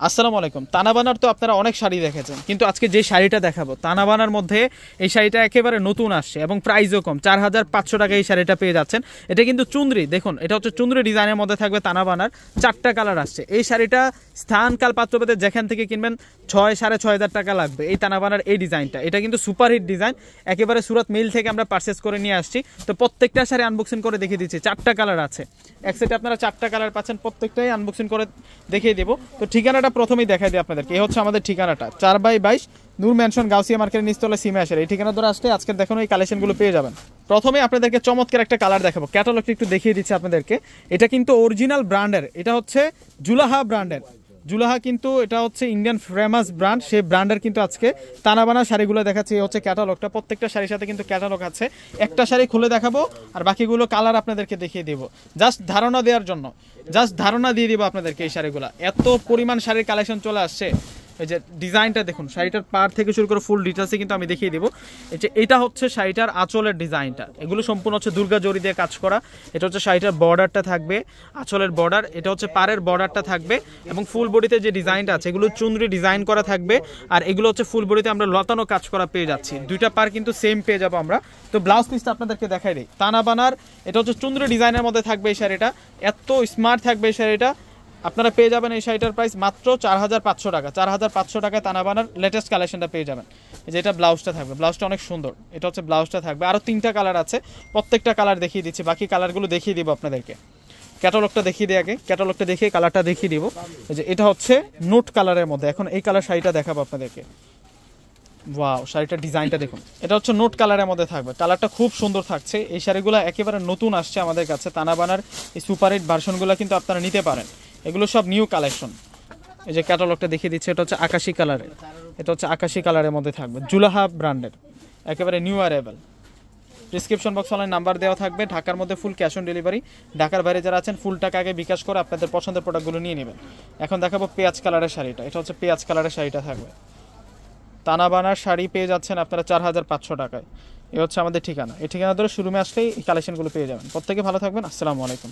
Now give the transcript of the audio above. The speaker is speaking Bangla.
আসসালামু আলাইকুম। তানাবানার তো আপনারা অনেক শাড়ি দেখেছেন, কিন্তু আজকে যে শাড়িটা দেখাবো তানাবানার মধ্যে এই শাড়িটা একেবারে নতুন আসছে এবং প্রাইসও কম, 4500 টাকা এই শাড়িটা পেয়ে যাচ্ছেন। এটা কিন্তু চুনরি, দেখুন এটা হচ্ছে চুনরি ডিজাইনের মধ্যে থাকবে। তানাবানার 4টা কালার আসছে। এই শাড়িটা স্থানকাল পাত্রভেদে যেখান থেকে কিনবেন 6,500 টাকা লাগবে। এই তানাবানার এই ডিজাইনটা, এটা কিন্তু সুপারহিট ডিজাইন, একেবারে সুরত মিল থেকে আমরা পারচেস করে নিয়ে আসছি। তো প্রত্যেকটা শাড়ি আনবক্সিং করে দেখিয়ে দিচ্ছি। 4টা কালার আছে, এক সেটে আপনারা 4টা কালার পাচ্ছেন, প্রত্যেকটাই আনবক্সিং করে দেখিয়ে দেবো। তো ঠিকানাটা প্রথমেই দেখাই দিই আপনাদেরকে। এই হচ্ছে আমাদের ঠিকানাটা, 4/22 নূর ম্যানশন, গাউসিয়া মার্কেটের নিচতলা, সিমে আসে। এই ঠিকানা ধরে আসলে আজকের দেখানো এই কালেকশনগুলো পেয়ে যাবেন। প্রথমে আপনাদেরকে চমৎকার একটা কালার দেখাবো, ক্যাটালগটা একটু দেখিয়ে দিচ্ছি আপনাদেরকে। এটা কিন্তু অরিজিনাল ব্র্যান্ডের, এটা হচ্ছে জুলাহা ব্র্যান্ডের। জুলাহা কিন্তু এটা হচ্ছে ইন্ডিয়ান ফেমাস ব্র্যান্ড, সেই ব্র্যান্ডের কিন্তু আজকে তানাবানা শাড়িগুলো দেখাচ্ছি। এই হচ্ছে ক্যাটালগটা, প্রত্যেকটা শাড়ির সাথে কিন্তু ক্যাটালগ আছে। একটা শাড়ি খুলে দেখাবো আর বাকিগুলো কালার আপনাদেরকে দেখিয়ে দেবো, জাস্ট ধারণা দেওয়ার জন্য, জাস্ট ধারণা দিয়ে দিব আপনাদেরকে। এই শাড়িগুলো এত পরিমাণ শাড়ির কালেকশন চলে আসছে। এই যে ডিজাইনটা দেখুন, শাড়িটার পার থেকে শুরু করে ফুল ডিটেলসে কিন্তু আমি দেখিয়ে দেবো। এই যে এটা হচ্ছে শাড়িটার আঁচলের ডিজাইনটা, এগুলো সম্পূর্ণ হচ্ছে দুর্গা জরি দিয়ে কাজ করা। এটা হচ্ছে শাড়িটার বর্ডারটা থাকবে, আঁচলের বর্ডার। এটা হচ্ছে পাড়ের বর্ডারটা থাকবে এবং ফুল বডিতে যে ডিজাইনটা আছে এগুলো চুনরি ডিজাইন করা থাকবে। আর এগুলো হচ্ছে ফুল বডিতে আমরা লতানো কাজ করা পেয়ে যাচ্ছি। দুইটা পার কিন্তু সেম পেয়ে যাবো আমরা। তো ব্লাউজ পিসটা আপনাদেরকে দেখাই দিই। তানাবানার এটা হচ্ছে চুনরি ডিজাইনের মধ্যে থাকবে এই শাড়িটা, এত স্মার্ট থাকবে এই শাড়িটা। আপনারা পেয়ে যাবেন এই শাড়িটার প্রাইস মাত্র 4500 টাকা। 4500 টাকায় তানাবানার লেটেস্ট কালেকশনটা পেয়ে যাবেন। যেটা ব্লাউজটা থাকবে, ব্লাউজটা অনেক সুন্দর। এটা হচ্ছে ব্লাউজটা থাকবে, আরও 3টা কালার আছে, প্রত্যেকটা কালার দেখিয়ে দিচ্ছি, বাকি কালারগুলো দেখিয়ে দিব আপনাদেরকে। ক্যাটালগটা দেখিয়ে দিই আগে, ক্যাটালগটা দেখিয়ে কালারটা দেখিয়ে দিব। যে এটা হচ্ছে নোট কালারের মধ্যে, এখন এই কালার শাড়িটা দেখাবো আপনাদেরকে। ওয়াও, শাড়িটার ডিজাইনটা দেখুন, এটা হচ্ছে নোট কালারের মধ্যে থাকবে, কালারটা খুব সুন্দর থাকছে। এই শাড়িগুলো একেবারে নতুন আসছে আমাদের কাছে, তানাবানার এই সুপারহিট ভার্সনগুলো কিন্তু আপনারা নিতে পারেন, এগুলো সব নিউ কালেকশন। এই যে ক্যাটালগটা দেখিয়ে দিচ্ছে, এটা হচ্ছে আকাশি কালারের, এটা হচ্ছে আকাশি কালারের মধ্যে থাকবে, জুলাহা ব্র্যান্ডের, একেবারে new arrival. Description box online number দেওয়া থাকবে। ঢাকার মধ্যে ফুল ক্যাশ অন ডেলিভারি, ঢাকার বাইরে যারা আছেন ফুল টাকা আগে বিকাশ করে আপনাদের পছন্দের প্রোডাক্টগুলো নিয়ে নেবেন। এখন দেখাবো পেঁয়াজ কালারের শাড়িটা, এটা হচ্ছে পেঁয়াজ কালারের শাড়িটা থাকবে। তানাবানার শাড়ি পেয়ে যাচ্ছেন আপনারা 4500 টাকায়। এ হচ্ছে আমাদের ঠিকানা, এই ঠিকানা ধরে শোরুমে আসলেই এই কালেকশনগুলো পেয়ে যাবেন। প্রত্যেকে ভালো থাকবেন, আসসালামু আলাইকুম।